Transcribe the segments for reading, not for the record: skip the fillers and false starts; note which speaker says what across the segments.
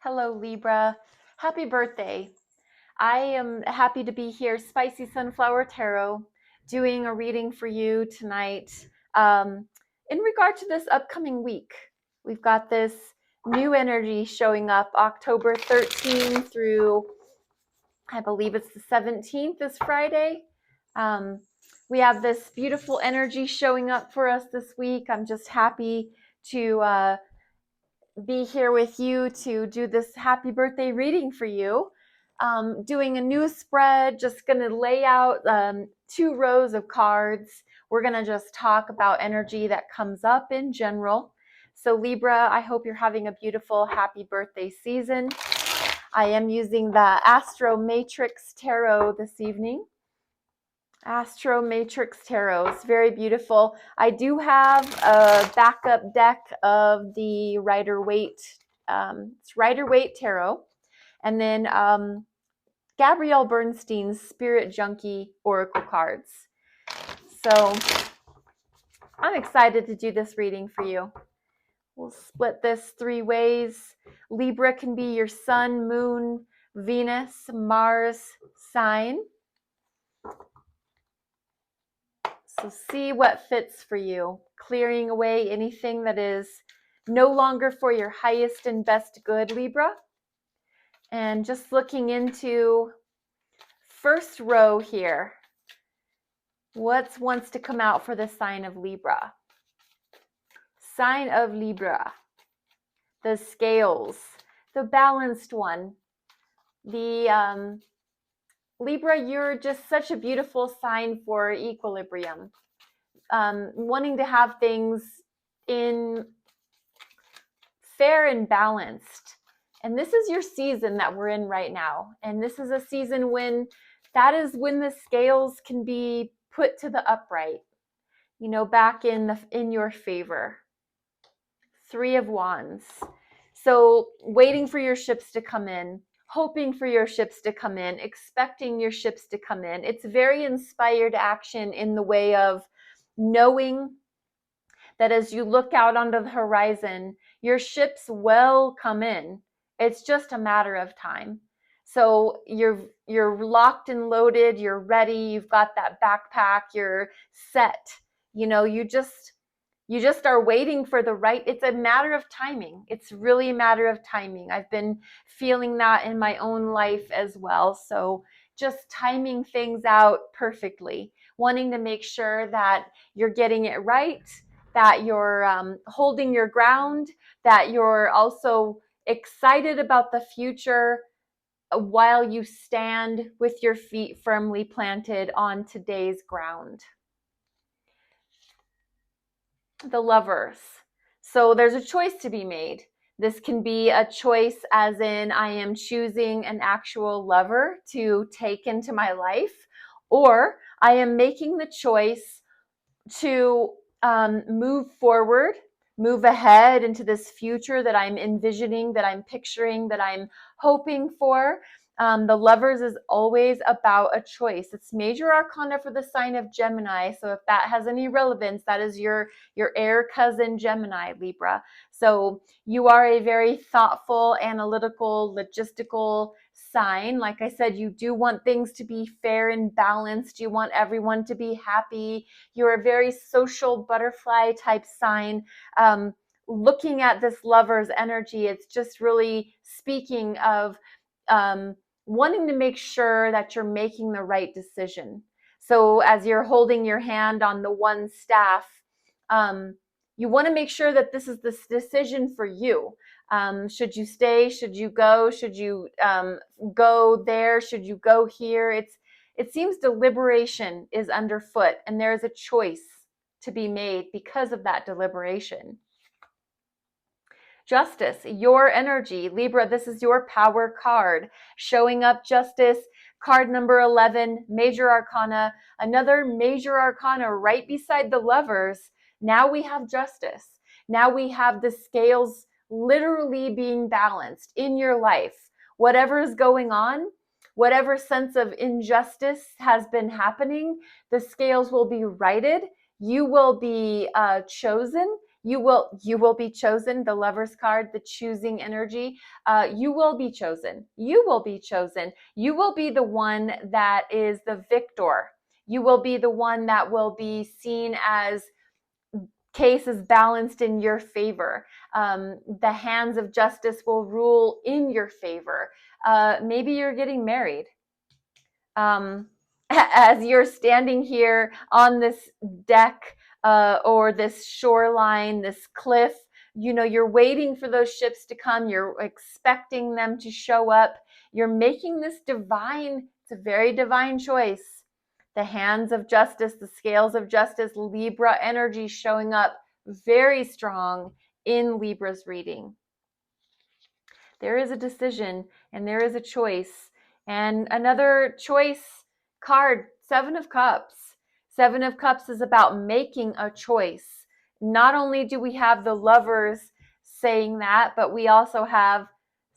Speaker 1: Hello, Libra. Happy birthday. I am happy to be here, Spicy Sunflower Tarot, doing a reading for you tonight. In regard to this upcoming week, we've got this new energy showing up October 13th through, I believe it's the 17th, this Friday. We have this beautiful energy showing up for us this week. I'm just happy to be here with you to do this happy birthday reading for you. Doing a new spread, just going to lay out 2 rows of cards. We're going to just talk about energy that comes up in general. So Libra, I hope you're having a beautiful, happy birthday season. I am using the Astro Matrix Tarot this evening. Astro Matrix Tarot is very beautiful. I do have a backup deck of the Rider-Waite, it's Rider-Waite Tarot, and then Gabrielle Bernstein's Spirit Junkie Oracle cards. So I'm excited to do this reading for you. We'll split this 3 ways. Libra can be your Sun, Moon, Venus, Mars sign. So see what fits for you, clearing away anything that is no longer for your highest and best good, Libra. And just looking into first row here, what wants to come out for the sign of Libra? Sign of Libra, the scales, the balanced one. The Libra, you're just such a beautiful sign for equilibrium. Wanting to have things in fair and balanced. And this is your season that we're in right now. And this is a season when that is when the scales can be put to the upright, you know, back in your favor. 3 of Wands. So waiting for your ships to come in, hoping for your ships to come in, expecting your ships to come in. It's very inspired action in the way of knowing that as you look out onto the horizon, your ships will come in. It's just a matter of time. So you're locked and loaded, you're ready, you've got that backpack, you're set. You know, you just are waiting for the right, it's a matter of timing. It's really a matter of timing. I've been feeling that in my own life as well. So just timing things out perfectly, wanting to make sure that you're getting it right, that you're holding your ground, that you're also excited about the future while you stand with your feet firmly planted on today's ground. The Lovers. So there's a choice to be made. This can be a choice as in I am choosing an actual lover to take into my life, or I am making the choice to move forward, move ahead into this future that I'm envisioning, that I'm picturing, that I'm hoping for. The Lovers is always about a choice. It's major arcana for the sign of Gemini. So if that has any relevance, that is your air cousin Gemini, Libra. So you are a very thoughtful, analytical, logistical sign. Like I said, you do want things to be fair and balanced. You want everyone to be happy. You're a very social butterfly type sign. Looking at this Lover's energy, it's just really speaking of wanting to make sure that you're making the right decision. So as you're holding your hand on the one staff, you want to make sure that this is the decision for you. Should you stay? Should you go? Should you go there? Should you go here? It seems deliberation is underfoot, and there is a choice to be made because of that deliberation. Justice, your energy. Libra, this is your power card. Showing up justice, card number 11, major arcana, another major arcana right beside the Lovers. Now we have justice. Now we have the scales literally being balanced in your life. Whatever is going on, whatever sense of injustice has been happening, the scales will be righted. You will be chosen. You will be chosen. The Lover's card, the choosing energy. You will be chosen. You will be chosen. You will be the one that is the victor. You will be the one that will be seen as cases balanced in your favor. The hands of justice will rule in your favor. Maybe you're getting married. As you're standing here on this deck or this shoreline, this cliff, you're waiting for those ships to come. You're expecting them to show up. You're making this divine, it's a very divine choice. The hands of justice, the scales of justice, Libra energy showing up very strong in Libra's reading. There is a decision and there is a choice. And another choice card, 7 of Cups. 7 of Cups is about making a choice. Not only do we have the Lovers saying that, but we also have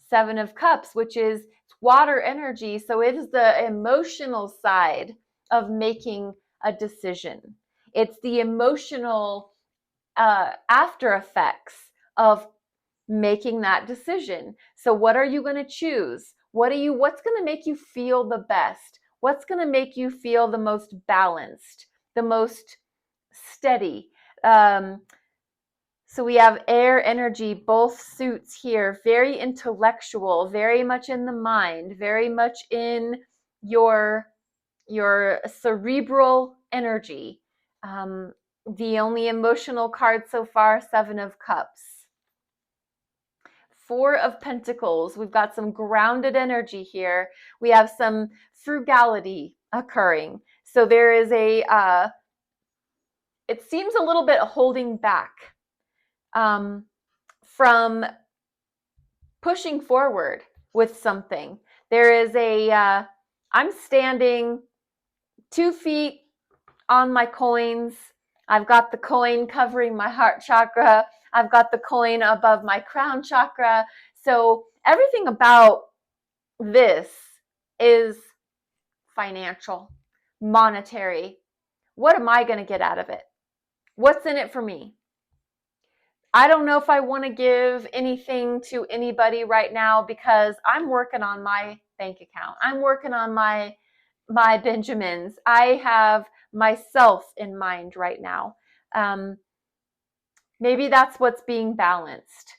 Speaker 1: 7 of Cups, which is water energy. So it is the emotional side of making a decision. It's the emotional after effects of making that decision. So what are you going to choose? What's going to make you feel the best? What's going to make you feel the most balanced, the most steady? So we have air energy, both suits here, very intellectual, very much in the mind, very much in your cerebral energy. The only emotional card so far, 7 of Cups. 4 of Pentacles. We've got some grounded energy here. We have some frugality occurring. So there is it seems a little bit holding back from pushing forward with something. There is I'm standing 2 feet on my coins. I've got the coin covering my heart chakra. I've got the coin above my crown chakra. So everything about this is financial, monetary. What am I going to get out of it? What's in it for me? I don't know if I want to give anything to anybody right now because I'm working on my bank account. I'm working on my Benjamins. I have myself in mind right now. Maybe that's what's being balanced.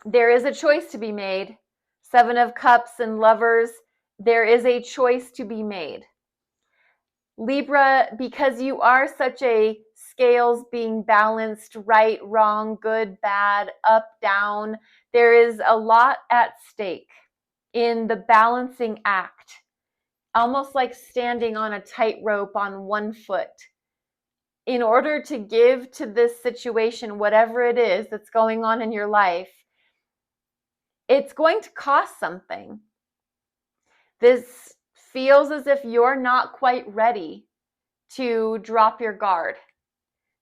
Speaker 1: There is a choice to be made. 7 of Cups and Lovers, there is a choice to be made. Libra, because you are such a scales being balanced, right, wrong, good, bad, up, down, there is a lot at stake in the balancing act. Almost like standing on a tightrope on one foot. In order to give to this situation, whatever it is that's going on in your life, it's going to cost something. This feels as if you're not quite ready to drop your guard,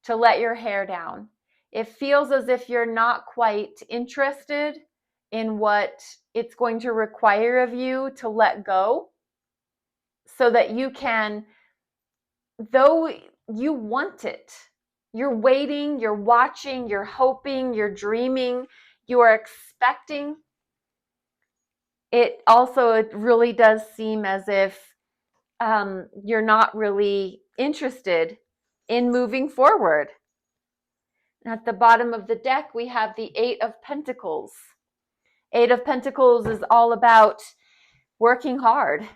Speaker 1: to let your hair down. It feels as if you're not quite interested in what it's going to require of you to let go so that you can, though you want it, you're waiting, you're watching, you're hoping, you're dreaming, you are expecting. It really does seem as if you're not really interested in moving forward. At the bottom of the deck, we have the 8 of Pentacles. 8 of Pentacles is all about working hard,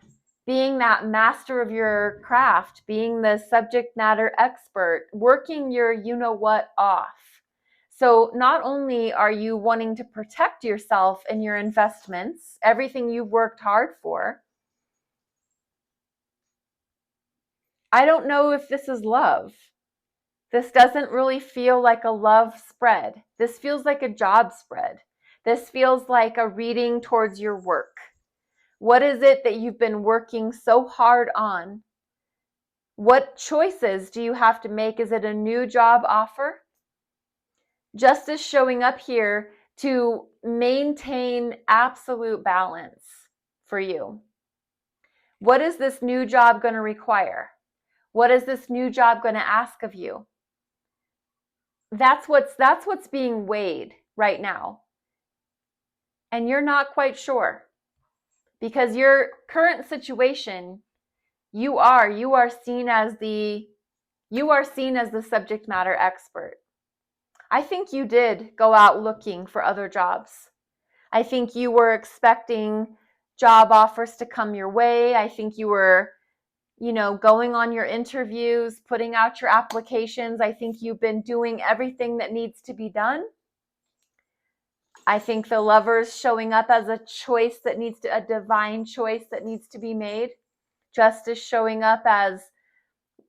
Speaker 1: being that master of your craft, being the subject matter expert, working your you-know-what off. So not only are you wanting to protect yourself and your investments, everything you've worked hard for, I don't know if this is love. This doesn't really feel like a love spread. This feels like a job spread. This feels like a reading towards your work. What is it that you've been working so hard on? What choices do you have to make? Is it a new job offer? Justice showing up here to maintain absolute balance for you. What is this new job going to require? What is this new job going to ask of you? that's what's being weighed right now. And you're not quite sure, because your current situation, you are seen as the subject matter expert. I think you did go out looking for other jobs. I think you were expecting job offers to come your way. I think you were, going on your interviews, putting out your applications. I think you've been doing everything that needs to be done. I think the Lover's showing up as a divine choice that needs to be made. Justice showing up as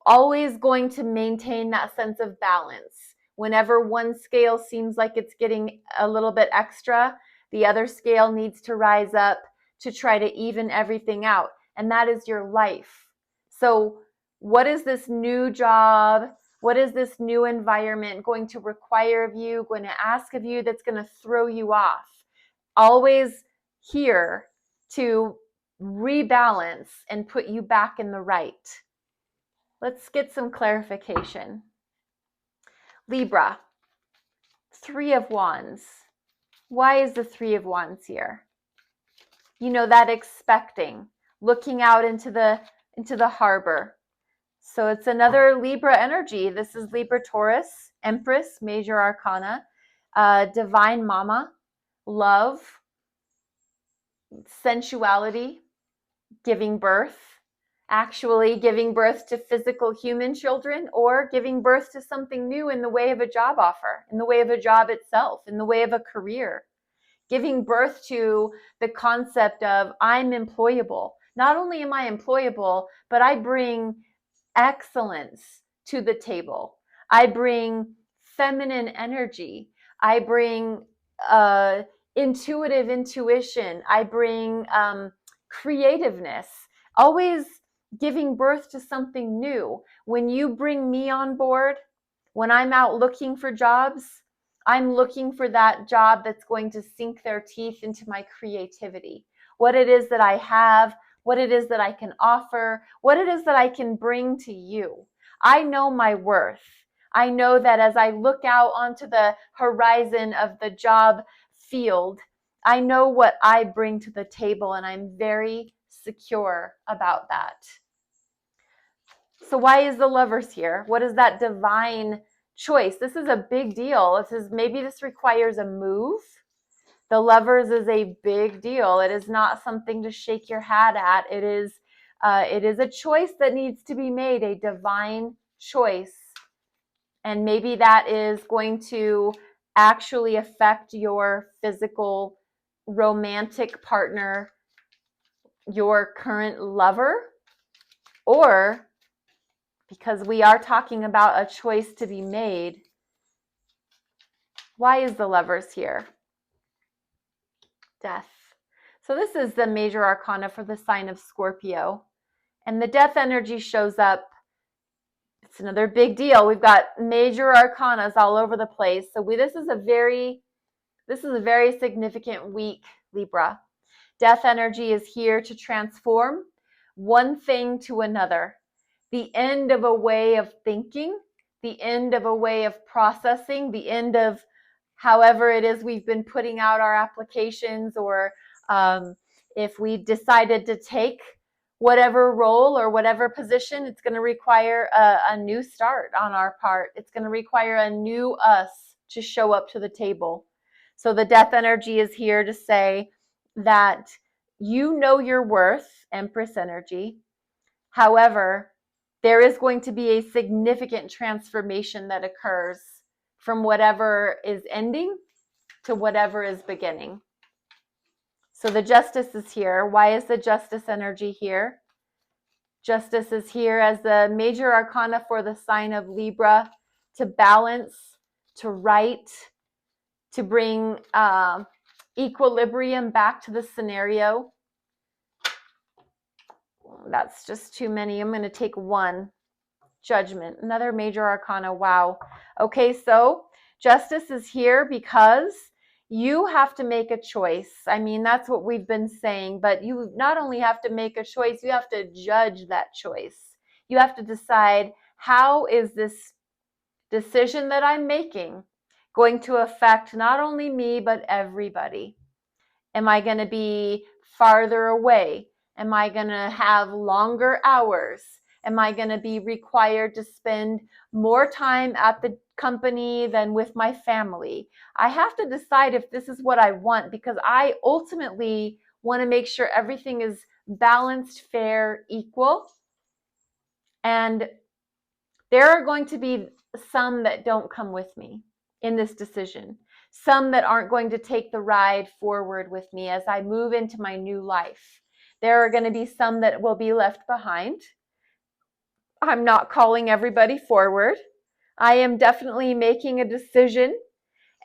Speaker 1: always going to maintain that sense of balance. Whenever one scale seems like it's getting a little bit extra, the other scale needs to rise up to try to even everything out. And that is your life. So what is this new job? What is this new environment going to require of you, going to ask of you, that's going to throw you off? Always here to rebalance and put you back in the right. Let's get some clarification. Libra, 3 of Wands. Why is the 3 of Wands here? That expecting, looking out into the harbor. So it's another Libra energy. This is Libra Taurus, Empress, Major Arcana, Divine Mama, love, sensuality, giving birth, actually giving birth to physical human children, or giving birth to something new in the way of a job offer, in the way of a job itself, in the way of a career. Giving birth to the concept of I'm employable. Not only am I employable, but I bring excellence to the table. I bring feminine energy. I bring intuitive intuition. I bring creativeness. Always giving birth to something new. When you bring me on board, when I'm out looking for jobs, I'm looking for that job that's going to sink their teeth into my creativity. What it is that I have, what it is that I can offer, what it is that I can bring to you. I know my worth. I know that as I look out onto the horizon of the job field, I know what I bring to the table, and I'm very secure about that. So why is the Lovers here? What is that divine choice? This is a big deal. Maybe this requires a move. The Lovers is a big deal. It is not something to shake your hat at. It is a choice that needs to be made, a divine choice. And maybe that is going to actually affect your physical romantic partner, your current lover, or because we are talking about a choice to be made. Why is the Lovers here? Death. So this is the major arcana for the sign of Scorpio. And the death energy shows up. It's another big deal. We've got major arcanas all over the place. So this is a very significant week, Libra. Death energy is here to transform one thing to another. The end of a way of thinking, the end of a way of processing, the end of however it is we've been putting out our applications, or if we decided to take whatever role or whatever position, it's going to require a new start on our part. It's going to require a new us to show up to the table. So the death energy is here to say that you know your worth, Empress energy. However, there is going to be a significant transformation that occurs from whatever is ending to whatever is beginning. So the Justice is here. Why is the Justice energy here? Justice is here as the major arcana for the sign of Libra, to balance, to right, to bring equilibrium back to the scenario. That's just too many. I'm going to take one. Judgment, another major arcana. Wow. Okay, so Justice is here because you have to make a choice. I mean, that's what we've been saying, but you not only have to make a choice, you have to judge that choice. You have to decide, how is this decision that I'm making going to affect not only me, but everybody? Am I going to be farther away? Am I going to have longer hours? Am I going to be required to spend more time at the company than with my family? I have to decide if this is what I want, because I ultimately want to make sure everything is balanced, fair, equal. And there are going to be some that don't come with me in this decision, some that aren't going to take the ride forward with me as I move into my new life. There are going to be some that will be left behind. I'm not calling everybody forward. I am definitely making a decision.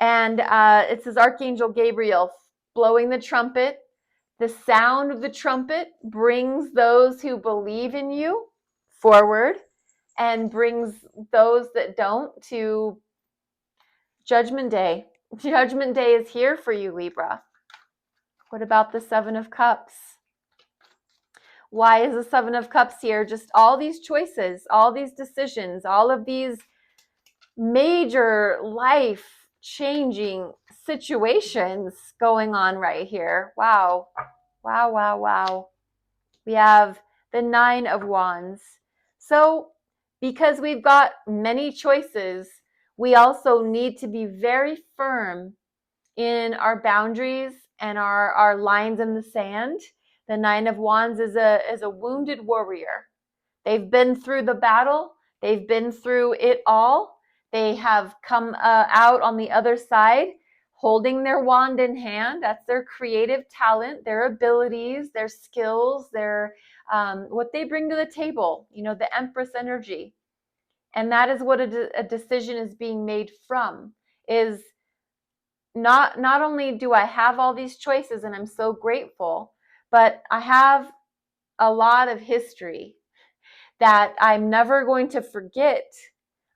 Speaker 1: And it says Archangel Gabriel blowing the trumpet. The sound of the trumpet brings those who believe in you forward and brings those that don't to Judgment Day. Judgment Day is here for you, Libra. What about the Seven of Cups? Why is the Seven of Cups here? Just all these choices, all these decisions, all of these major life-changing situations going on right here. Wow. Wow, wow, wow. We have the Nine of Wands. So because we've got many choices, we also need to be very firm in our boundaries and our lines in the sand. The Nine of Wands is a wounded warrior. They've been through the battle. They've been through it all. They have come out on the other side holding their wand in hand. That's their creative talent, their abilities, their skills, their what they bring to the table, the Empress energy. And that is what a decision is being made from, is not only do I have all these choices and I'm so grateful, but I have a lot of history that I'm never going to forget.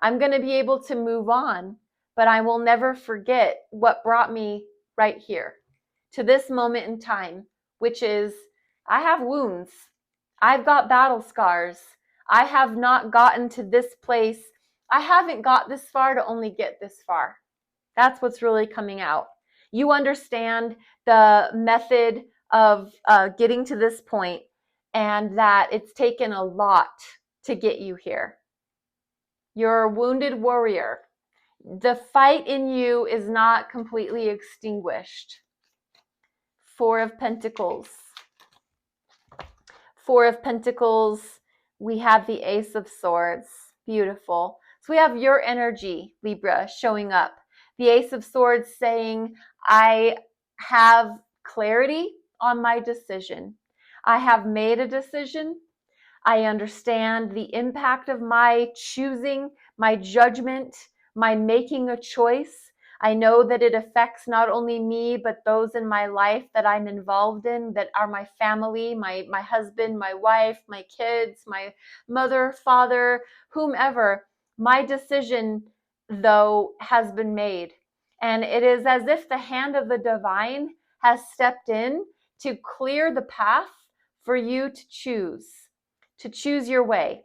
Speaker 1: I'm going to be able to move on, but I will never forget what brought me right here to this moment in time, which is I have wounds. I've got battle scars. I have not gotten to this place. I haven't got this far to only get this far. That's what's really coming out. You understand the method of getting to this point, and that it's taken a lot to get you here. You're a wounded warrior. The fight in you is not completely extinguished. Four of Pentacles. Four of Pentacles, we have the Ace of Swords. Beautiful. So we have your energy, Libra, showing up. The Ace of Swords saying, I have clarity on my decision. I have made a decision. I understand the impact of my choosing, my judgment, my making a choice. I know that it affects not only me, but those in my life that I'm involved in, that are my family, my husband, my wife, my kids, my mother, father, whomever. My decision, though, has been made. And it is as if the hand of the divine has stepped in to clear the path for you to choose your way.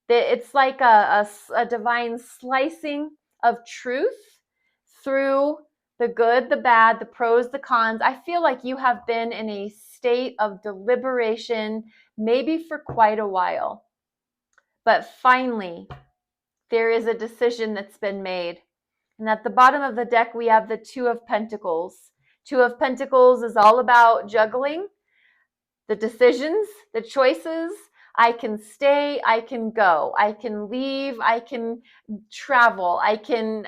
Speaker 1: It's like a divine slicing of truth through the good, the bad, the pros, the cons. I feel like you have been in a state of deliberation, maybe for quite a while. But finally, there is a decision that's been made. And at the bottom of the deck, we have the Two of Pentacles. Two of Pentacles is all about juggling the decisions, the choices. I can stay, I can go, I can leave, I can travel, I can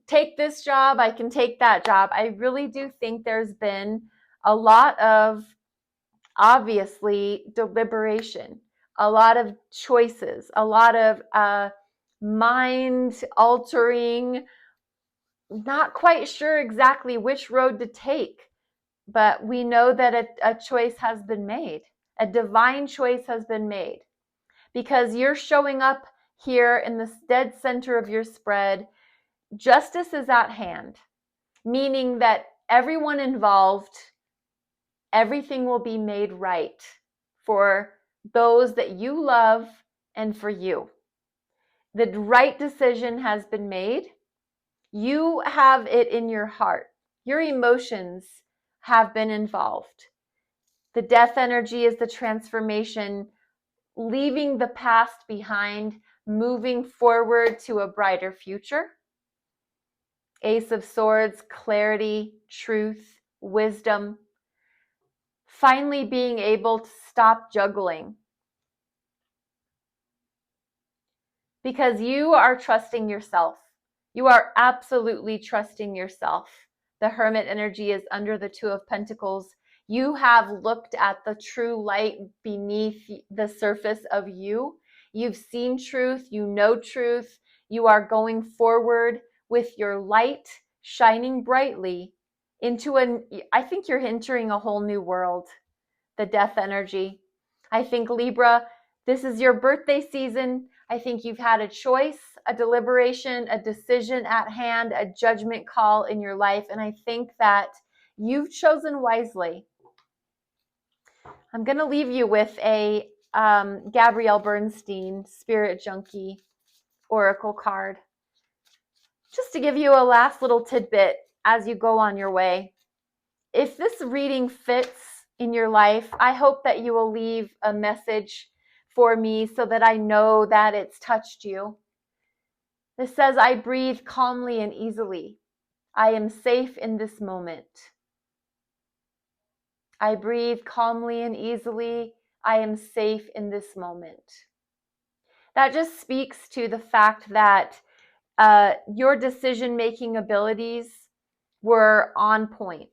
Speaker 1: take this job, I can take that job. I really do think there's been a lot of, obviously, deliberation, a lot of choices, a lot of mind altering, not quite sure exactly which road to take. But we know that a choice has been made. A divine choice has been made. Because you're showing up here in the dead center of your spread. Justice is at hand. Meaning that everyone involved, everything will be made right for those that you love and for you. The right decision has been made. You have it in your heart. Your emotions have been involved. The death energy is the transformation, leaving the past behind, moving forward to a brighter future. Ace of Swords, clarity, truth, wisdom. Finally being able to stop juggling. Because you are trusting yourself. You are absolutely trusting yourself. The Hermit energy is under the Two of Pentacles. You have looked at the true light beneath the surface of you. You've seen truth. You know truth. You are going forward with your light shining brightly into I think you're entering a whole new world. The Death energy. I think Libra, this is your birthday season. I think you've had a choice, a deliberation, a decision at hand, a judgment call in your life. And I think that you've chosen wisely. I'm going to leave you with a Gabrielle Bernstein Spirit Junkie Oracle card. Just to give you a last little tidbit as you go on your way. If this reading fits in your life, I hope that you will leave a message for me so that I know that it's touched you. This says, I breathe calmly and easily. I am safe in this moment. I breathe calmly and easily. I am safe in this moment. That just speaks to the fact that your decision-making abilities were on point,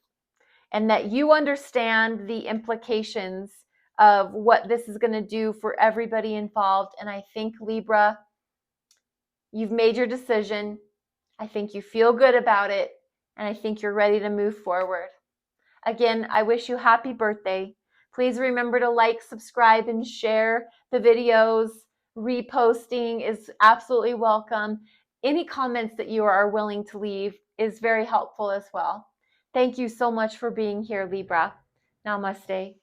Speaker 1: and that you understand the implications of what this is going to do for everybody involved. And I think, Libra, you've made your decision. I think you feel good about it, and I think you're ready to move forward. Again, I wish you happy birthday. Please remember to like, subscribe, and share the videos. Reposting is absolutely welcome. Any comments that you are willing to leave is very helpful as well. Thank you so much for being here, Libra. Namaste.